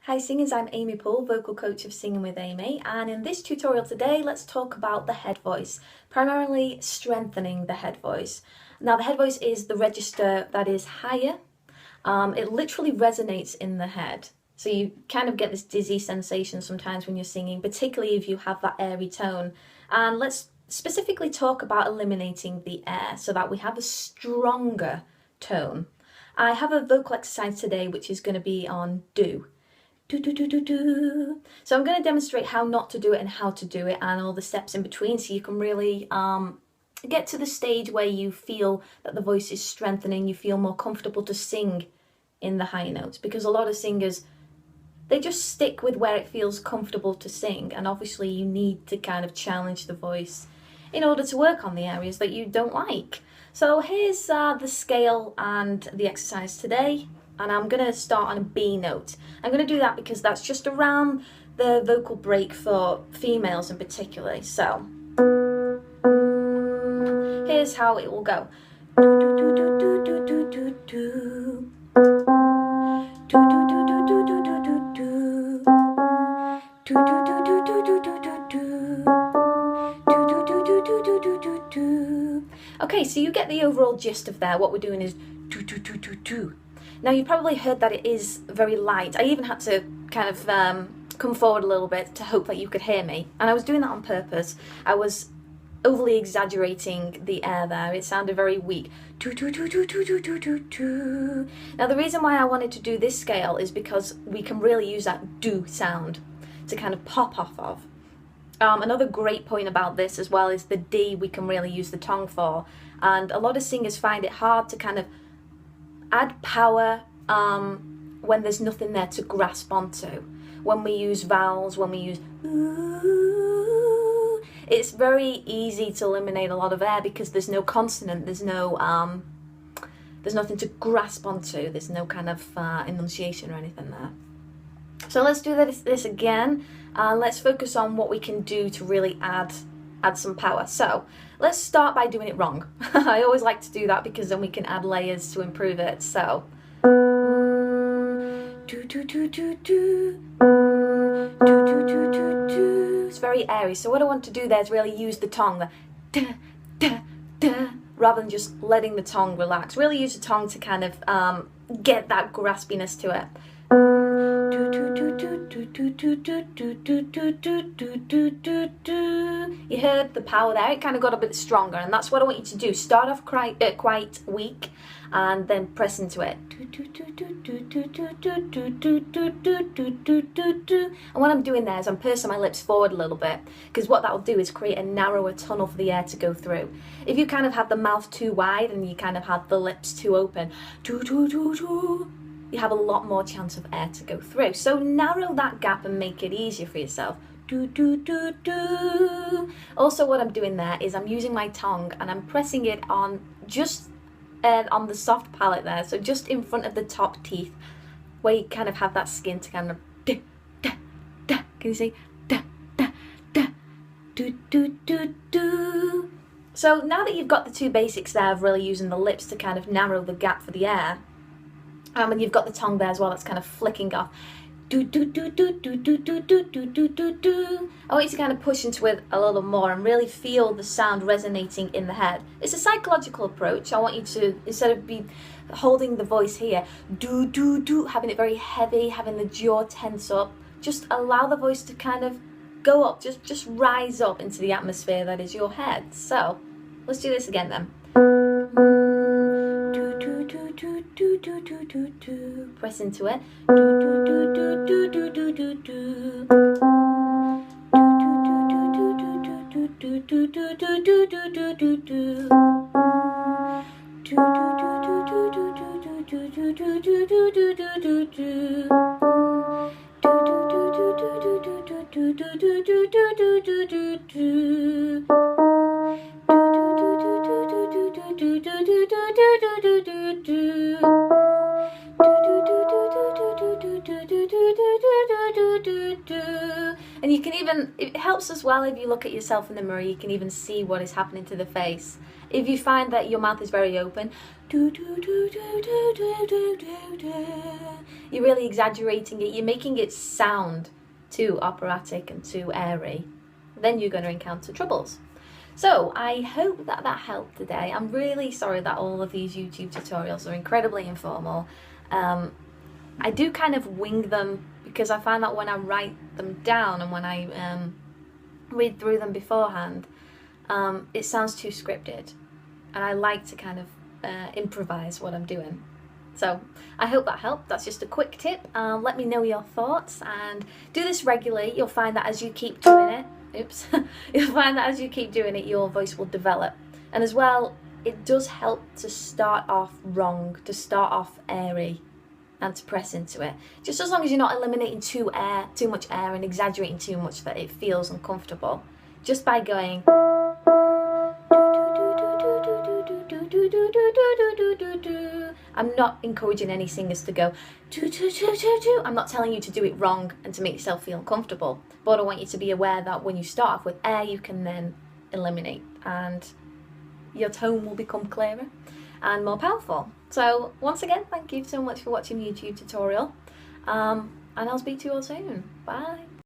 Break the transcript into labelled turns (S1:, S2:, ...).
S1: Hi singers, I'm Amy Poole, vocal coach of Singing with Amy, and in this tutorial today let's talk about the head voice, primarily strengthening the head voice. Now the head voice is the register that is higher. It literally resonates in the head, so you kind of get this dizzy sensation sometimes when you're singing, particularly if you have that airy tone. And let's specifically talk about eliminating the air so that we have a stronger tone. I have a vocal exercise today which is going to be on do. Do, do, do, do, do. So I'm going to demonstrate how not to do it and how to do it and all the steps in between, so you can really get to the stage where you feel that the voice is strengthening, you feel more comfortable to sing in the higher notes, because a lot of singers, they just stick with where it feels comfortable to sing, and obviously you need to kind of challenge the voice in order to work on the areas that you don't like. So here's the scale and the exercise today. And I'm going to start on a B note. I'm going to do that because that's just around the vocal break for females in particular. So here's how it will go. Okay, so you get the overall gist of there. What we're doing is do do do do do. Now you've probably heard that it is very light. I even had to kind of come forward a little bit to hope that you could hear me. And I was doing that on purpose. I was overly exaggerating the air there. It sounded very weak. Now the reason why I wanted to do this scale is because we can really use that do sound to kind of pop off of. Another great point about this as well is the D we can really use the tongue for. And a lot of singers find it hard to kind of add power when there's nothing there to grasp onto. When we use vowels, when we use ooh, it's very easy to eliminate a lot of air because there's no consonant, there's nothing to grasp onto, there's no kind of enunciation or anything there. So let's do this again. Let's focus on what we can do to really add some power. So let's start by doing it wrong. I always like to do that because then we can add layers to improve it. So do do do do do do do do do do. It's very airy. So what I want to do there is really use the tongue, the da da da, rather than just letting the tongue relax. Really use the tongue to kind of get that graspiness to it. You heard the power there, it kind of got a bit stronger, and that's what I want you to do. Start off quite weak and then press into it. And what I'm doing there is I'm pursing my lips forward a little bit, because what that'll do is create a narrower tunnel for the air to go through. If you kind of have the mouth too wide and you kind of have the lips too open, you have a lot more chance of air to go through. So narrow that gap and make it easier for yourself. Do, do, do, do. Also what I'm doing there is I'm using my tongue and I'm pressing it on just on the soft palate there, so just in front of the top teeth, where you kind of have that skin to kind of da, da, da. Can you see? Da, da, da. Do, do, do, do. So now that you've got the two basics there of really using the lips to kind of narrow the gap for the air, and you've got the tongue there as well, that's kind of flicking off. Do do do do do do do do do do do do. I want you to kind of push into it a little more and really feel the sound resonating in the head. It's a psychological approach. I want you to, instead of be holding the voice here, do do do, having it very heavy, having the jaw tense up, just allow the voice to kind of go up, just rise up into the atmosphere that is your head. So let's do this again then. Press into it. And you can even, it helps as well if you look at yourself in the mirror, you can even see what is happening to the face. If you find that your mouth is very open, do do do do do do do do do, you're really exaggerating it, you're making it sound too operatic and too airy, then you're going to encounter troubles. So I hope that helped today. I'm really sorry that all of these YouTube tutorials are incredibly informal. I do kind of wing them because I find that when I write them down and when I read through them beforehand, it sounds too scripted, and I like to kind of improvise what I'm doing. So I hope that helped. That's just a quick tip. Let me know your thoughts and do this regularly. You'll find that as you keep doing it, you'll find that as you keep doing it, your voice will develop. And as well, it does help to start off wrong, to start off airy, and to press into it. Just as long as you're not eliminating too much air and exaggerating too much that it feels uncomfortable. Just by going, I'm not encouraging any singers to go do do do do do. I'm not telling you to do it wrong and to make yourself feel uncomfortable, but I want you to be aware that when you start off with air, you can then eliminate, and your tone will become clearer and more powerful. So once again, thank you so much for watching the YouTube tutorial, and I'll speak to you all soon. Bye.